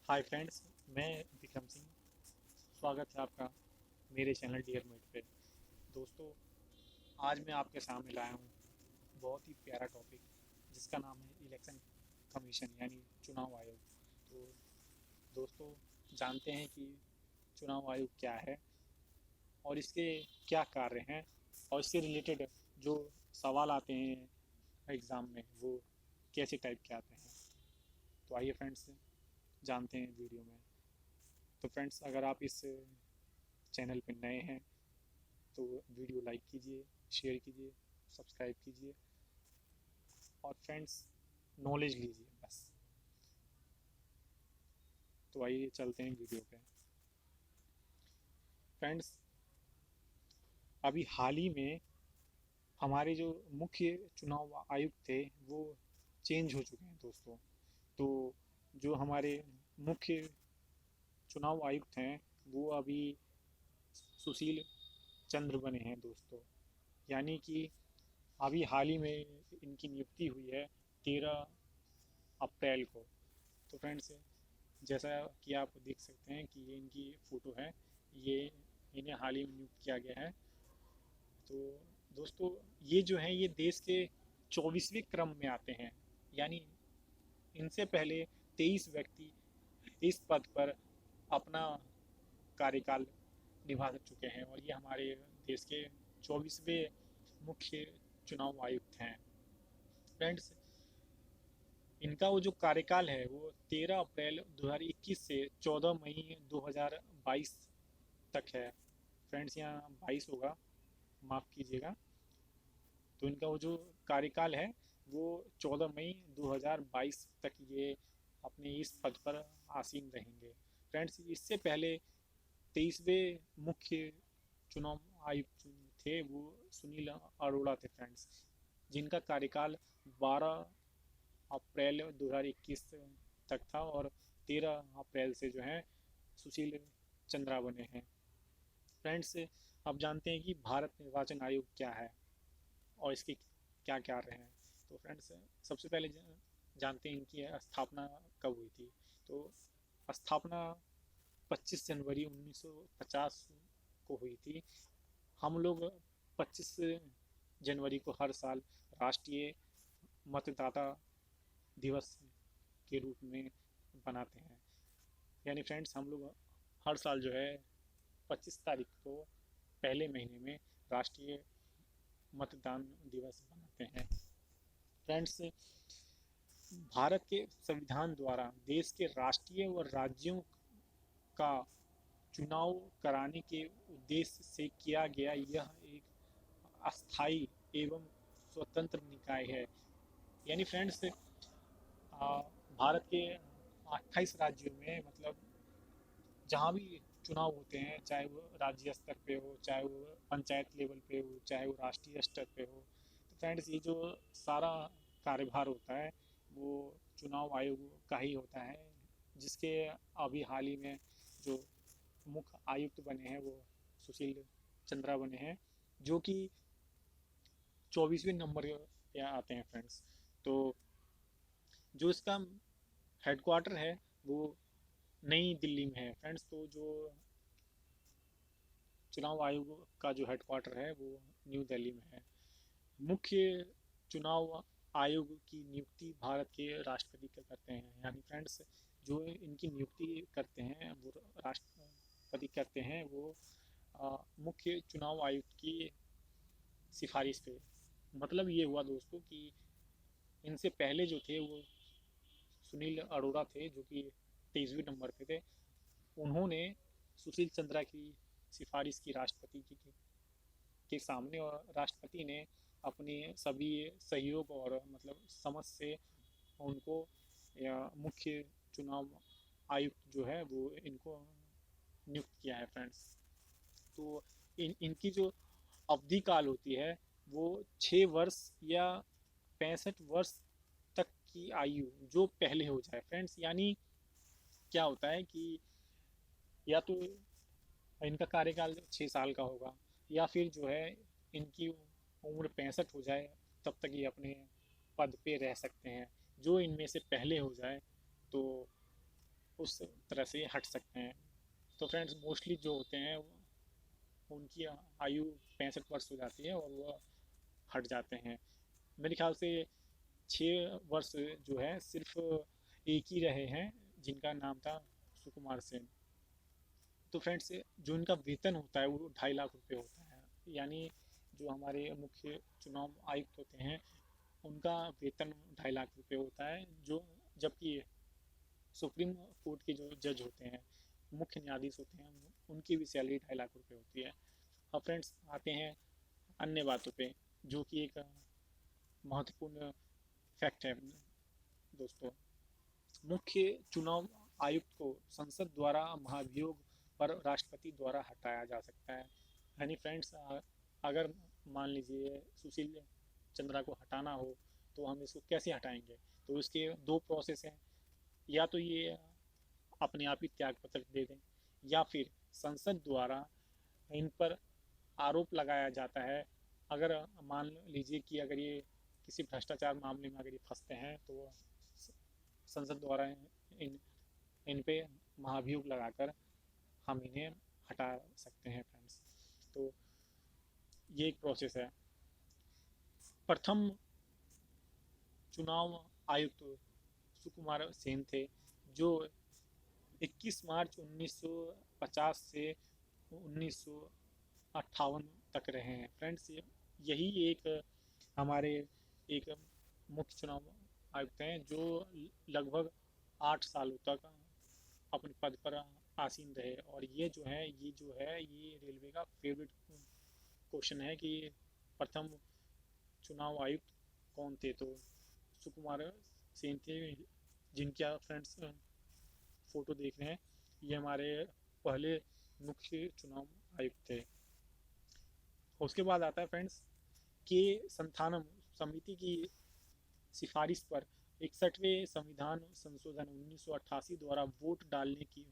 Hi friends, मैं विक्रम सिंह। स्वागत है आपका मेरे चैनल डियर मेट पे। दोस्तों, आज मैं आपके सामने लाया हूँ बहुत ही प्यारा टॉपिक जिसका नाम है इलेक्शन कमीशन यानी चुनाव आयोग। तो दोस्तों, जानते हैं कि चुनाव आयोग क्या है और इसके क्या कार्य हैं और इससे रिलेटेड जो सवाल आते हैं एग्ज़ाम में वो कैसे टाइप के आते हैं। तो आइए फ्रेंड्स, जानते हैं वीडियो में। तो फ्रेंड्स, अगर आप इस चैनल पर नए हैं तो वीडियो लाइक कीजिए, शेयर कीजिए, सब्सक्राइब कीजिए और फ्रेंड्स नॉलेज लीजिए बस। तो आइए चलते हैं वीडियो पे। फ्रेंड्स, अभी हाल ही में हमारे जो मुख्य चुनाव आयुक्त थे वो चेंज हो चुके हैं दोस्तों। तो जो हमारे मुख्य चुनाव आयुक्त हैं वो अभी सुशील चंद्र बने हैं दोस्तों। यानी कि अभी हाल ही में इनकी नियुक्ति हुई है 13 अप्रैल को। तो फ्रेंड्स, जैसा कि आप देख सकते हैं कि ये इनकी फ़ोटो है, ये इन्हें हाल ही में नियुक्त किया गया है। तो दोस्तों, ये जो है ये देश के 24वें क्रम में आते हैं। यानी इनसे पहले 23 व्यक्ति इस पद पर अपना कार्यकाल निभा चुके हैं और ये हमारे देश के 24वें मुख्य चुनाव आयुक्त हैं। फ्रेंड्स, इनका वो जो कार्यकाल है वो 13 अप्रैल 2021 से 14 मई 2022 तक है। फ्रेंड्स, यहाँ 22 होगा, माफ़ कीजिएगा। तो इनका वो जो कार्यकाल है वो 14 मई 2022 तक ये अपने इस पद पर आसीन रहेंगे। फ्रेंड्स, इससे पहले 23वें मुख्य चुनाव आयुक्त थे वो सुनील अरोड़ा थे फ्रेंड्स, जिनका कार्यकाल 12 अप्रैल 2021 तक था और 13 अप्रैल से जो है सुशील चंद्रा बने हैं। फ्रेंड्स, अब जानते हैं कि भारत निर्वाचन आयोग क्या है और इसके क्या कार्य हैं। तो फ्रेंड्स, सबसे पहले जानते हैं इनकी स्थापना कब हुई थी। तो स्थापना 25 जनवरी 1950 को हुई थी। हम लोग 25 जनवरी को हर साल राष्ट्रीय मतदाता दिवस के रूप में बनाते हैं। यानी फ्रेंड्स, हम लोग हर साल जो है 25 तारीख को पहले महीने में राष्ट्रीय मतदान दिवस बनाते हैं। फ्रेंड्स, भारत के संविधान द्वारा देश के राष्ट्रीय व राज्यों का चुनाव कराने के उद्देश्य से किया गया यह एक अस्थाई एवं स्वतंत्र निकाय है। यानी फ्रेंड्स, भारत के 28 राज्यों में मतलब जहाँ भी चुनाव होते हैं, चाहे वो राज्य स्तर पे हो, चाहे वो पंचायत लेवल पे हो, चाहे वो राष्ट्रीय स्तर पे हो, तो फ्रेंड्स ये जो सारा कार्यभार होता है वो चुनाव आयोग का ही होता है। जिसके अभी हाल ही में जो मुख्य आयुक्त बने हैं वो सुशील चंद्रा बने हैं, जो कि 24वें नंबर पे आते हैं फ्रेंड्स। तो जो इसका हेडक्वार्टर है वो नई दिल्ली में है फ्रेंड्स। तो जो चुनाव आयोग का जो हेडक्वार्टर है वो न्यू दिल्ली में है। मुख्य चुनाव आयोग की नियुक्ति भारत के राष्ट्रपति का करते हैं। यानी फ्रेंड्स, जो इनकी नियुक्ति करते हैं वो राष्ट्रपति करते हैं, वो मुख्य चुनाव आयुक्त की सिफारिश पे। मतलब ये हुआ दोस्तों कि इनसे पहले जो थे वो सुनील अरोड़ा थे, जो कि 23वें नंबर पे थे। उन्होंने सुशील चंद्रा की सिफारिश की राष्ट्रपति के सामने और राष्ट्रपति ने अपने सभी सहयोग और मतलब समझ से उनको या मुख्य चुनाव आयुक्त जो है वो इनको नियुक्त किया है फ्रेंड्स। तो इनकी जो अवधि काल होती है वो 6 वर्ष या 65 वर्ष तक की आयु जो पहले हो जाए फ्रेंड्स। यानी क्या होता है कि या तो इनका कार्यकाल 6 साल का होगा या फिर जो है इनकी उम्र 65 हो जाए, तब तक ये अपने पद पे रह सकते हैं। जो इनमें से पहले हो जाए तो उस तरह से हट सकते हैं। तो फ्रेंड्स मोस्टली जो होते हैं उनकी आयु 65 वर्ष हो जाती है और वो हट जाते हैं। मेरे ख्याल से 6 वर्ष जो है सिर्फ एक ही रहे हैं जिनका नाम था सुकुमार सेन। तो फ्रेंड्स जो इनका वेतन होता है वो 2.5 लाख रुपए होता है। यानी जो हमारे मुख्य चुनाव आयुक्त होते हैं उनका वेतन 2.5 लाख रुपए होता है। जो जबकि सुप्रीम कोर्ट के जो जज होते हैं, मुख्य न्यायाधीश होते हैं, उनकी भी सैलरी 2.5 लाख रुपए होती है। अब फ्रेंड्स आते हैं अन्य बातों पे जो कि एक महत्वपूर्ण फैक्ट है दोस्तों। मुख्य चुनाव आयुक्त को संसद द्वारा महाभियोग पर राष्ट्रपति द्वारा हटाया जा सकता है। यानी फ्रेंड्स अगर मान लीजिए सुशील चंद्रा को हटाना हो तो हम इसको कैसे हटाएंगे? तो इसके दो प्रोसेस हैं। या तो ये अपने आप ही त्याग पत्र दे दें, या फिर संसद द्वारा इन पर आरोप लगाया जाता है। अगर मान लीजिए कि अगर ये किसी भ्रष्टाचार मामले में अगर ये फंसते हैं तो संसद द्वारा इन इन पे महाभियोग लगाकर हम इन्हें हटा सकते हैं फ्रेंड्स। तो ये एक प्रोसेस है। प्रथम चुनाव आयुक्त सुकुमार सेन थे जो 21 मार्च 1950 से 1958 तक रहे हैं फ्रेंड्स। यही एक हमारे एक मुख्य चुनाव आयुक्त हैं जो लगभग 8 सालों तक अपने पद पर आसीन रहे। और ये रेलवे का फेवरेट क्वेश्चन है कि प्रथम चुनाव आयुक्त कौन थे? तो सुकुमार सेन थे, जिनके आप फ्रेंड्स फोटो देख रहे हैं। ये हमारे पहले मुख्य चुनाव आयुक्त थे। उसके बाद आता है फ्रेंड्स के संथानम समिति की सिफारिश पर 61वें संविधान संशोधन 1988 द्वारा वोट डालने की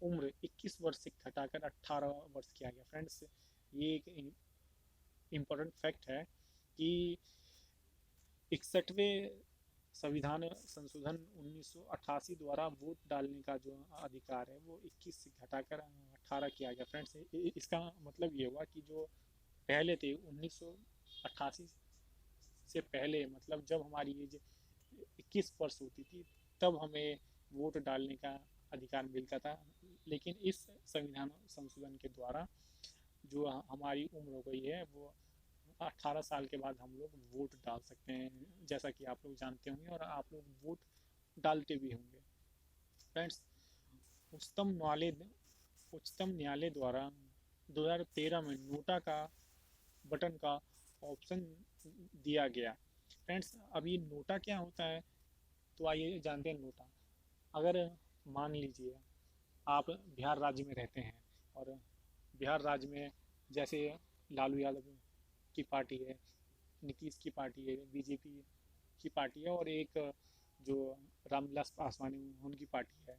उम्र 21 वर्ष से घटाकर 18 वर्ष किया गया। फ्रेंड्स ये एक इम्पोर्टेंट फैक्ट है कि 61वें संविधान संशोधन 1988 द्वारा वोट डालने का जो अधिकार है वो 21 से घटाकर 18 किया गया। फ्रेंड्स इसका मतलब ये हुआ कि जो पहले थे 1988 से पहले, मतलब जब हमारी एज 21 वर्ष होती थी तब हमें वोट डालने का अधिकार मिलता था। लेकिन इस संविधान संशोधन के द्वारा जो हमारी उम्र हो गई है वो 18 साल के बाद हम लोग वोट डाल सकते हैं, जैसा कि आप लोग जानते होंगे और आप लोग वोट डालते भी होंगे। फ्रेंड्स उच्चतम न्यायालय द्वारा 2013 में नोटा का बटन का ऑप्शन दिया गया। फ्रेंड्स अब ये नोटा क्या होता है? तो आइए जानते हैं नोटा। अगर मान लीजिए आप बिहार राज्य में रहते हैं और बिहार राज्य में जैसे लालू यादव की पार्टी है, नीतीश की पार्टी है, बीजेपी की पार्टी है और एक जो रामविलास पासवान उनकी पार्टी है।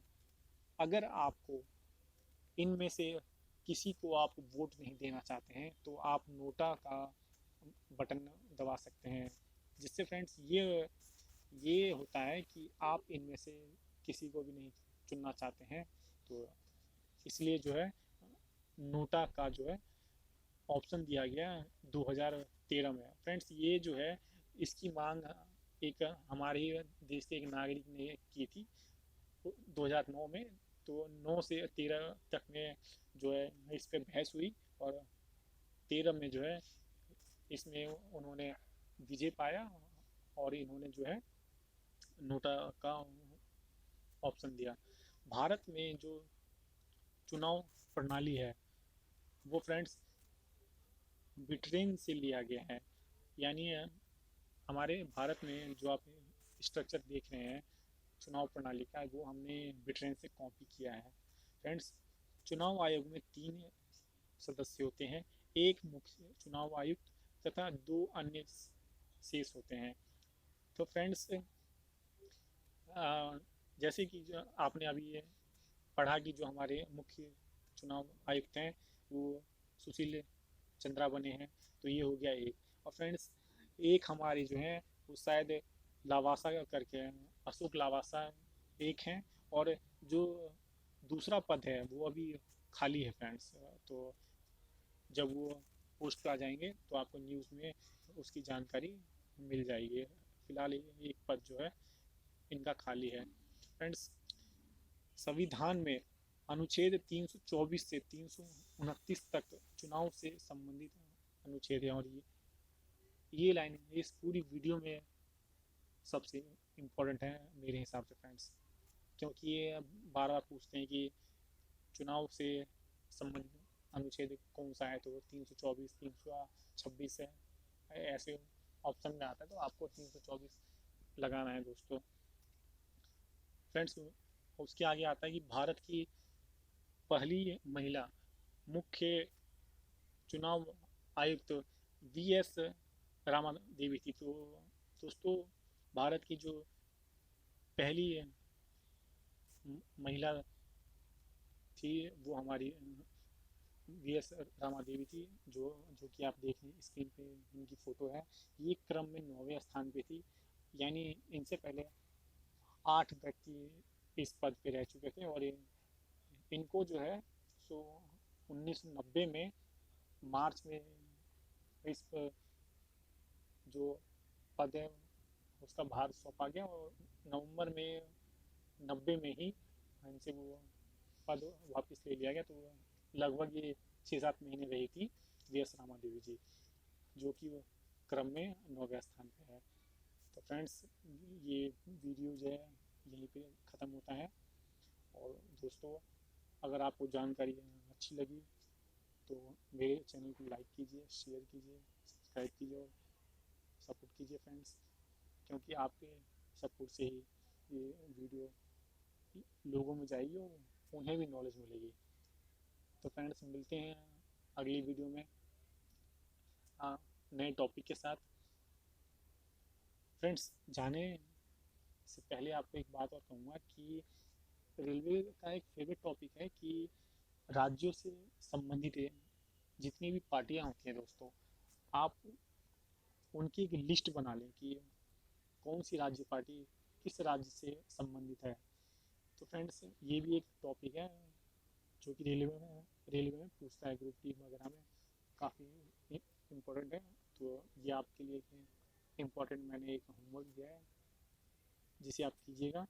अगर आपको इनमें से किसी को आप वोट नहीं देना चाहते हैं तो आप नोटा का बटन दबा सकते हैं, जिससे फ्रेंड्स ये होता है कि आप इनमें से किसी को भी नहीं चुनना चाहते हैं। तो इसलिए जो है नोटा का जो है ऑप्शन दिया गया 2013 में। फ्रेंड्स ये जो है इसकी मांग एक हमारे देश के एक नागरिक ने की थी 2009 में। तो 9 से 13 तक में जो है इस पर बहस हुई और 13 में जो है इसमें उन्होंने विजय पाया और इन्होंने जो है नोटा का ऑप्शन दिया। भारत में जो चुनाव प्रणाली है वो फ्रेंड्स ब्रिटेन से लिया गया है। यानी हमारे भारत में जो आप स्ट्रक्चर देख रहे हैं चुनाव प्रणाली का वो हमने ब्रिटेन से कॉपी किया है। फ्रेंड्स चुनाव आयोग में 3 सदस्य होते हैं, एक मुख्य चुनाव आयुक्त तथा 2 अन्य शेष होते हैं। तो फ्रेंड्स जैसे कि जो आपने अभी पढ़ा कि जो हमारे मुख्य चुनाव आयुक्त हैं वो सुशील चंद्रा बने हैं, तो ये हो गया एक। और फ्रेंड्स एक हमारे जो हैं वो शायद लावासा करके हैं, अशोक लावासा एक हैं, और जो दूसरा पद है वो अभी खाली है फ्रेंड्स। तो जब वो पोस्ट पे आ जाएंगे तो आपको न्यूज़ में उसकी जानकारी मिल जाएगी। फिलहाल एक पद जो है इनका खाली है फ्रेंड्स। संविधान में अनुच्छेद 324 से 329 तक चुनाव से संबंधित अनुच्छेद है, और ये लाइन इस पूरी वीडियो में सबसे इम्पोर्टेंट है मेरे हिसाब से फ्रेंड्स। क्योंकि ये बार बार पूछते हैं कि चुनाव से संबंधित अनुच्छेद कौन सा है, तो 324, 326 है, ऐसे ऑप्शन में आता है, तो आपको 324 लगाना है दोस्तों। फ्रेंड्स उसके आगे आता है कि भारत की पहली महिला मुख्य चुनाव आयुक्त वी एस रामा देवी थी। तो दोस्तों भारत की जो पहली महिला थी वो हमारी वी एस रामा देवी थी, जो जो कि आप देख रहे हैं स्क्रीन पे इनकी फ़ोटो है। ये क्रम में 9वें स्थान पे थी, यानी इनसे पहले 8 व्यक्ति इस पद पे रह चुके थे, और इनको जो है सो 1990 में मार्च में इस जो पद है उसका भार सौंपा गया, और नवंबर में 90 में ही इनसे वो पद वापस ले लिया गया। तो लगभग ये 6-7 महीने रही थी वी एस रामा देवी जी, जो कि वो क्रम में 9वें स्थान पे है। तो फ्रेंड्स ये वीडियो जो है यहीं पे ख़त्म होता है। और दोस्तों अगर आपको जानकारी अच्छी लगी तो मेरे चैनल को लाइक कीजिए, शेयर कीजिए, सब्सक्राइब कीजिए और सपोर्ट कीजिए फ्रेंड्स। क्योंकि आपके सपोर्ट से ही ये वीडियो लोगों में जाएगी और उन्हें भी नॉलेज मिलेगी। तो फ्रेंड्स मिलते हैं अगली वीडियो में नए टॉपिक के साथ। फ्रेंड्स जाने से पहले आपको एक बात और कहूँगा कि रेलवे का एक फेवरेट टॉपिक है कि राज्यों से संबंधित जितनी भी पार्टियां होती हैं दोस्तों, आप उनकी एक लिस्ट बना लें कि कौन सी राज्य पार्टी किस राज्य से संबंधित है। तो फ्रेंड्स ये भी एक टॉपिक है जो कि रेलवे में पूछता है, ग्रुप डी वगैरह में काफ़ी इम्पोर्टेंट है। तो ये आपके लिए एक इम्पोर्टेंट मैंने एक होमवर्क दिया है जिसे आप कीजिएगा।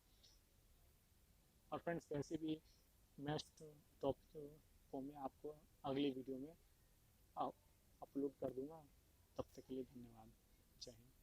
और फ्रेंड्स वैसे भी नेक्स्ट टॉपिक को मैं आपको अगली वीडियो में अपलोड कर दूंगा। तब तक के लिए धन्यवाद। जय हिंद।